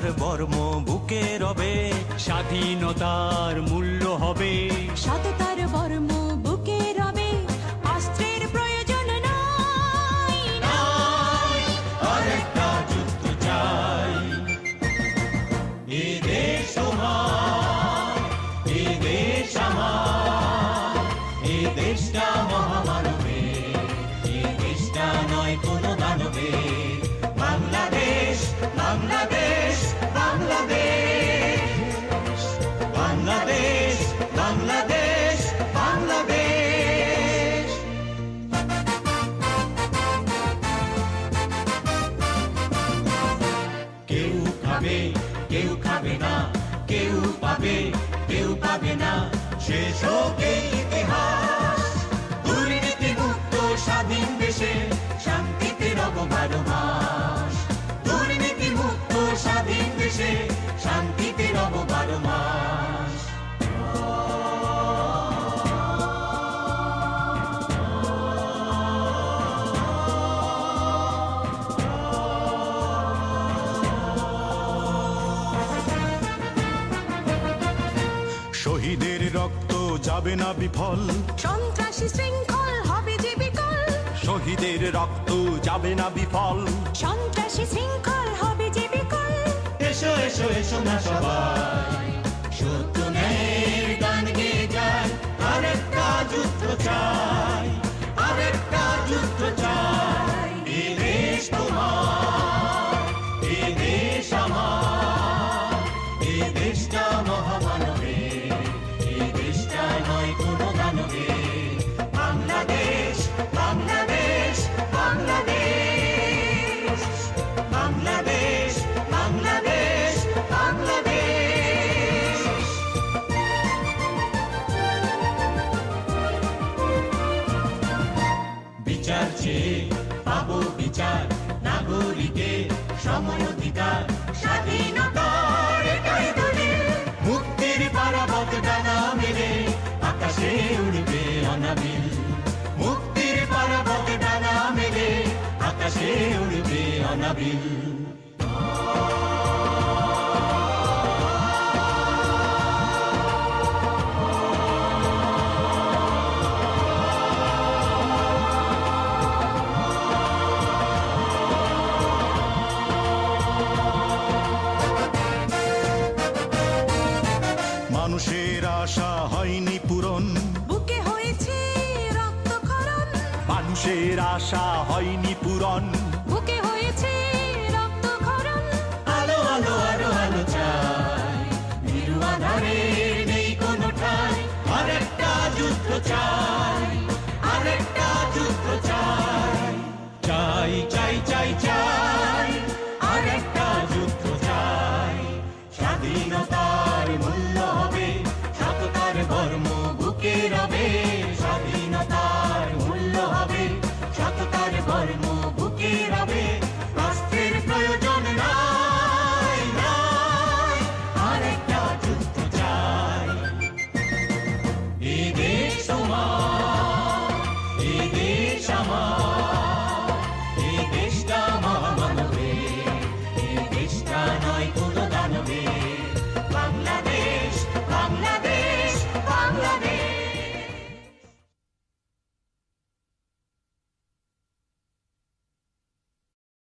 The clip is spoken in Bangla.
সততার বর্ম বুকে রবে, স্বাধীনতার মূল্য হবে। সততার বর্ম বুকে রবে, অস্ত্রের প্রয়োজন নাই। নাই আরেকটা যুদ্ধ চাই। এ দেশ তোমার, এ দেশ আমার, এ দেশটা মহামানবের, এ দেশটা নয় কোনো দানবের। বাংলাদেশ, বাংলাদেশ, বাংলাদেশ, বাংলাদেশ, বাংলাদেশ, বাংলাদেশ। কেউ খাবে, কেউ খাবে না, কেউ পাবে, কেউ পাবে না, শেষ হোক এই ইতিহাস। দুর্নীতি মুক্ত স্বাধীন দেশে শান্তিতে রব 12 মাস। দুর্নীতি মুক্ত স্বাধীন দেশে শান্তিতে রব 12 মাস। শহীদের রক্ত যাবে না বিফল, সন্ত্রাসী শৃঙ্খল হবে যে বিকল। শহীদের রক্ত যাবে না বিফল। সন্ত্রাসী শৃঙ্খল হবে যে বিকল। এসো এসো এসো না সবাই, সত্য ন্যায়ের গান গেয়ে যাই। আরেকটা যুদ্ধ চাই, আরেকটা যুদ্ধ চাই। এ দেশ তোমার, এ দেশ আমার, এ দেশটা মহামানবের, এ দেশটা নয় কোনো দানবের। বাংলাদেশ, বাংলাদেশ, বাংলাদেশ, বাংলাদেশ, বাংলাদেশ, বাংলাদেশ। বিচার চেয়ে পাবো বিচার, নাগরিকের সময় অধিকার। স্বাধীনতার এটাই দলিল, মুক্তির পারাবত ডানা মেলে আকাশে উড়বে অনাবিল। মুক্তির পারাবত ডানা মেলে আকাশে উড়বে অনাবিল। মানুষের আশা হয়নি পূরণ, বুকে হয়েছে রক্তক্ষরণ। মানুষের আশা হয়নি পূরণ।